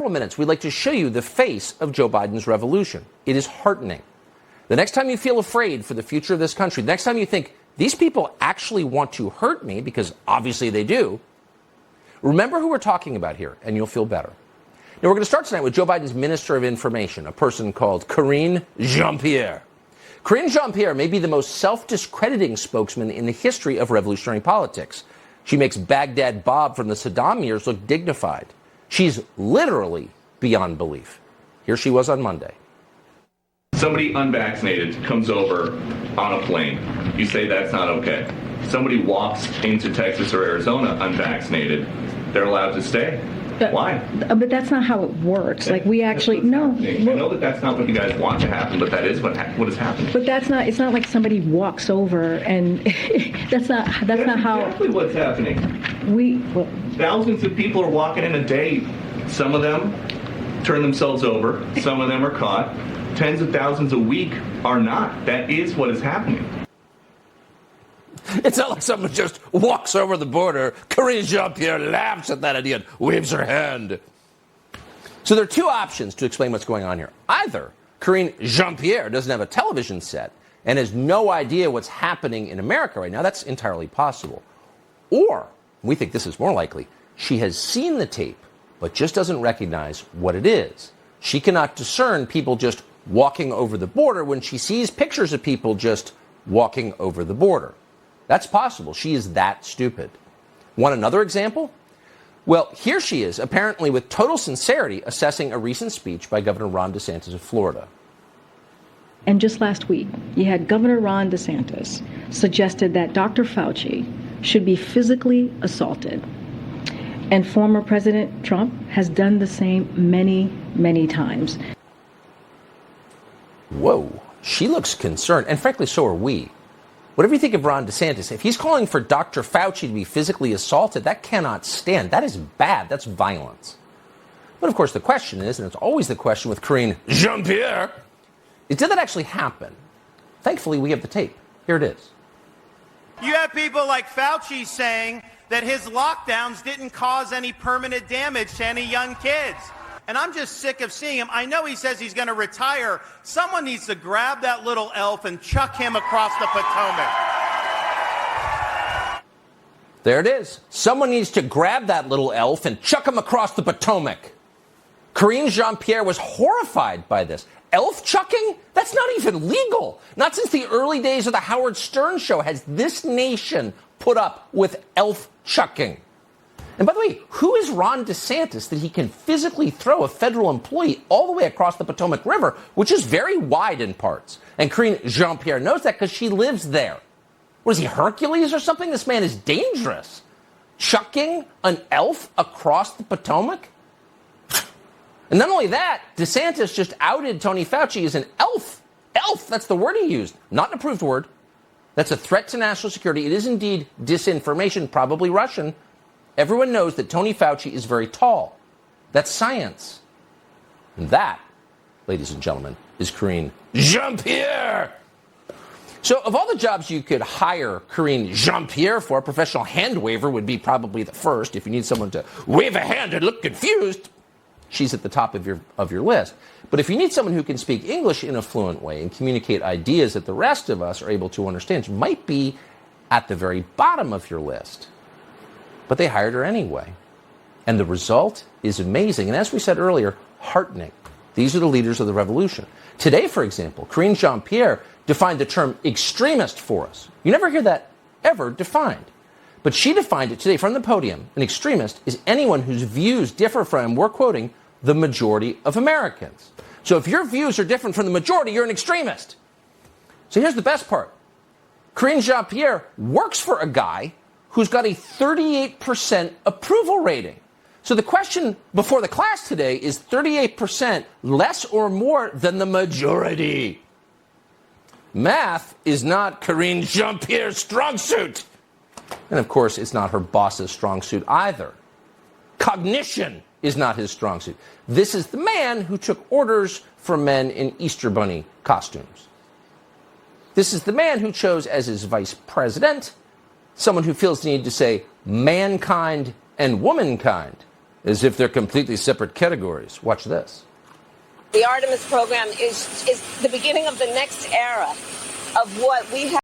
several minutes, we'd like to show you the face of Joe Biden's revolution. It is heartening. The next time you feel afraid for the future of this country, the next time you think, these people actually want to hurt me, because obviously they do, remember who we're talking about here, and you'll feel better. Now, we're going to start tonight with Joe Biden's Minister of Information, a person called Karine Jean-Pierre. Karine Jean-Pierre may be the most self-discrediting spokesman in the history of revolutionary politics. She makes Baghdad Bob from the Saddam years look dignified. She's literally beyond belief. Here she was on Monday. Somebody unvaccinated comes over on a plane. You say that's not okay. Somebody walks into Texas or Arizona unvaccinated. They're allowed to stay. Why? But that's not how it works. Like, we actually, no. I know that that's not what you guys want to happen, but that is what is happening. But that's not, it's not like somebody walks over and that's not how. Exactly what's happening. Thousands of people are walking in a day. Some of them turn themselves over. Some of them are caught. Tens of thousands a week are not. That is what is happening. It's not like someone just walks over the border. Karine Jean-Pierre laughs at that idea and waves her hand. So there are two options to explain what's going on here. Either Karine Jean-Pierre doesn't have a television set and has no idea what's happening in America right now. That's entirely possible. Or, we think this is more likely, she has seen the tape but just doesn't recognize what it is. She cannot discern people just walking over the border when she sees pictures of people just walking over the border. That's possible. She is that stupid. Want another example? Well, here she is, apparently with total sincerity, assessing a recent speech by Governor Ron DeSantis of Florida. And just last week, you had Governor Ron DeSantis suggested that Dr. Fauci should be physically assaulted. And former President Trump has done the same many, many times. Whoa, she looks concerned, and frankly, so are we. Whatever you think of Ron DeSantis, if he's calling for Dr. Fauci to be physically assaulted, that cannot stand. That is bad. That's violence. But of course, the question is, and it's always the question with Karine Jean-Pierre, is did that actually happen? Thankfully, we have the tape. Here it is. You have people like Fauci saying that his lockdowns didn't cause any permanent damage to any young kids. And I'm just sick of seeing him. I know he says he's going to retire. Someone needs to grab that little elf and chuck him across the Potomac. There it is. Someone needs to grab that little elf and chuck him across the Potomac. Karine Jean-Pierre was horrified by this. Elf chucking? That's not even legal. Not since the early days of the Howard Stern show has this nation put up with elf chucking. And by the way, who is Ron DeSantis that he can physically throw a federal employee all the way across the Potomac River, which is very wide in parts? And Karine Jean-Pierre knows that because she lives there. Was he, Hercules or something? This man is dangerous. Chucking an elf across the Potomac? And not only that, DeSantis just outed Tony Fauci as an elf. Elf, that's the word he used. Not an approved word. That's a threat to national security. It is indeed disinformation, probably Russian. Everyone knows that Tony Fauci is very tall. That's science. And that, ladies and gentlemen, is Karine Jean-Pierre. So of all the jobs you could hire Karine Jean-Pierre for, professional hand waver would be probably the first. If you need someone to wave a hand and look confused, she's at the top of your list. But if you need someone who can speak English in a fluent way and communicate ideas that the rest of us are able to understand, she might be at the very bottom of your list. But they hired her anyway. And the result is amazing. And as we said earlier, heartening. These are the leaders of the revolution. Today, for example, Karine Jean-Pierre defined the term extremist for us. You never hear that ever defined. But she defined it today from the podium. An extremist is anyone whose views differ from, we're quoting, the majority of Americans. So if your views are different from the majority, you're an extremist. So here's the best part. Karine Jean-Pierre works for a guy who's got a 38% approval rating. So the question before the class today is 38% less or more than the majority. Math is not Karine Jean-Pierre's strong suit. And of course, it's not her boss's strong suit either. Cognition is not his strong suit. This is the man who took orders from men in Easter Bunny costumes. This is the man who chose as his vice president someone who feels the need to say mankind and womankind. as if they're completely separate categories. Watch this. The Artemis program is the beginning of the next era of what we have.